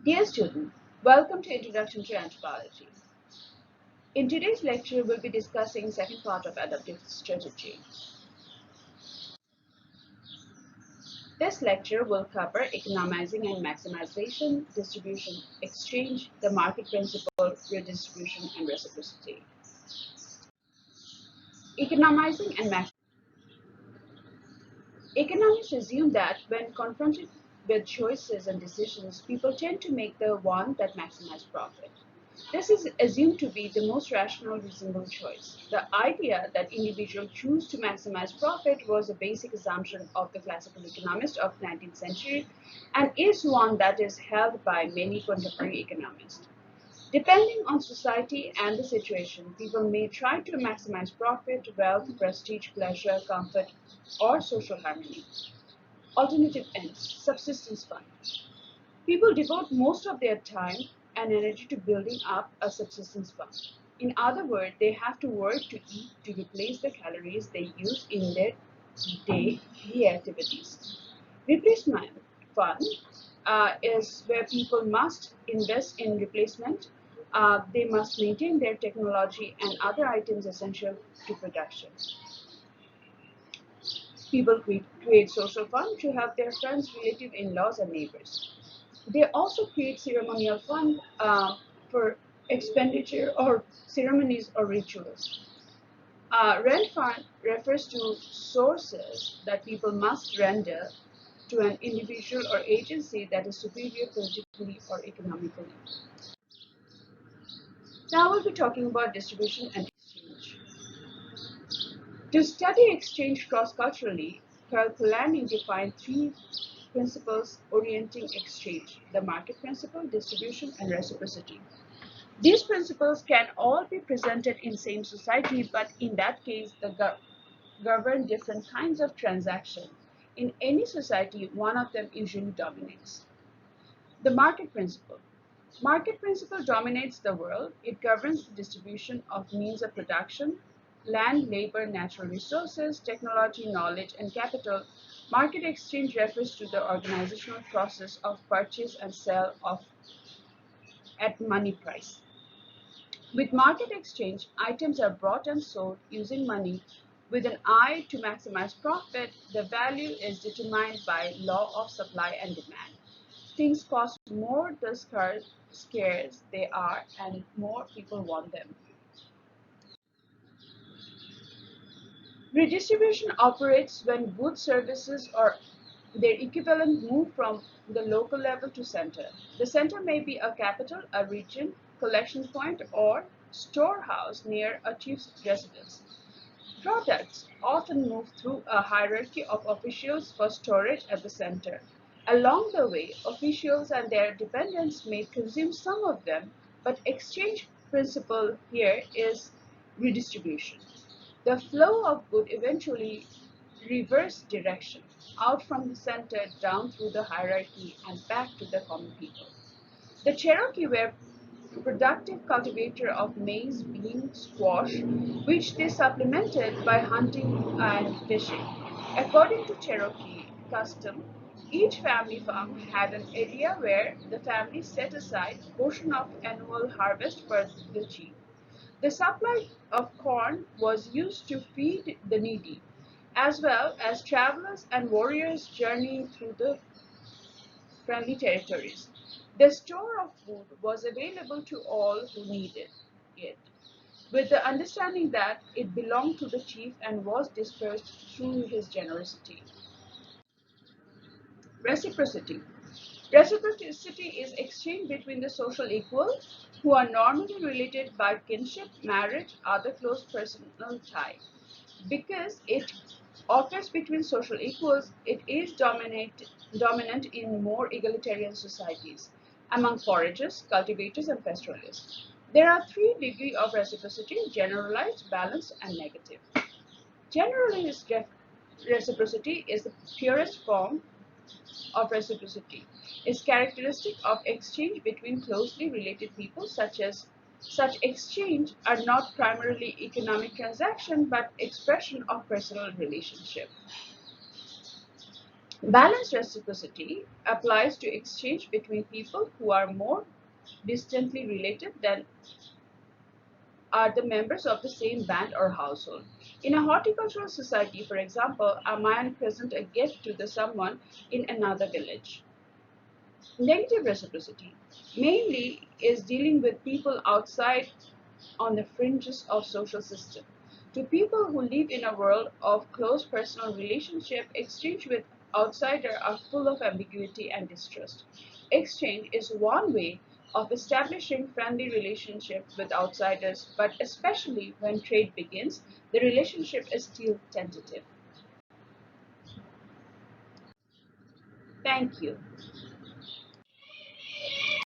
Dear student, welcome to Introduction to Anthropology. In today's lecture, we'll be discussing second part of adaptive strategy. This lecture will cover economizing and maximization, distribution, exchange, the market principle, redistribution, and reciprocity. Economizing and Economists assume that when confronted with choices and decisions, people tend to make the one that maximizes profit. This is assumed to be the most rational, reasonable choice. The idea that individuals choose to maximize profit was a basic assumption of the classical economists of the 19th century and is one that is held by many contemporary economists. Depending on society and the situation, people may try to maximize profit, wealth, prestige, pleasure, comfort, or social harmony. Alternative ends, subsistence fund. People devote most of their time and energy to building up a subsistence fund. In other words, they have to work to eat to replace the calories they use in their daily activities. Replacement fund is where people must invest in replacement. They must maintain their technology and other items essential to production. People create social fund to help their friends, relatives, in-laws, and neighbors. They also create ceremonial fund for expenditure or ceremonies or rituals. Rent fund refers to sources that people must render to an individual or agency that is superior politically or economically. Now we'll be talking about distribution and exchange. To study exchange cross-culturally, Carl Polanyi defined three principles orienting exchange: the market principle, distribution, and reciprocity. These principles can all be presented in same society, but in that case, they govern different kinds of transaction. In any society, one of them usually dominates. The market principle. Market principle dominates the world. It governs the distribution of means of production, land, labor, natural resources, technology, knowledge, and capital. Market exchange refers to the organizational process of purchase and sale of at money price. With market exchange, items are bought and sold using money with an eye to maximize profit. The value is determined by law of supply and demand. Things cost more the scarce they are and more people want them. Redistribution operates when goods, services, or their equivalent move from the local level to center. The center may be a capital, a region, collection point, or storehouse near a chief's residence. Products often move through a hierarchy of officials for storage at the center. Along the way, officials and their dependents may consume some of them, but exchange principle here is redistribution. The flow of good eventually reverse direction, out from the center down through the hierarchy and back to the common people. The Cherokee were productive cultivator of maize, beans, squash, which they supplemented by hunting and fishing. According to Cherokee custom, each family farm had an area where the family set aside a portion of annual harvest for the chief. The supply of corn was used to feed the needy, as well as travelers and warriors journeying through the friendly territories. The store of food was available to all who needed it, with the understanding that it belonged to the chief and was dispersed through his generosity. Reciprocity. Reciprocity is exchange between the social equals who are normally related by kinship, marriage, other close personal tie. Because it occurs between social equals, it is dominant in more egalitarian societies among foragers, cultivators, and pastoralists. There are three degrees of reciprocity: generalized, balanced, and negative. Generalized reciprocity is the purest form of reciprocity. Is characteristic of exchange between closely related people, such exchange are not primarily economic transaction but expression of personal relationship. Balanced reciprocity applies to exchange between people who are more distantly related than are the members of the same band or household. In a horticultural society, for example, a man presents a gift to the someone in another village. Negative reciprocity mainly is dealing with people outside on the fringes of social system. To people who live in a world of close personal relationship, exchange with outsider are full of ambiguity and distrust. Exchange is one way of establishing friendly relationship with outsiders, but especially when trade begins, the relationship is still tentative. Thank you.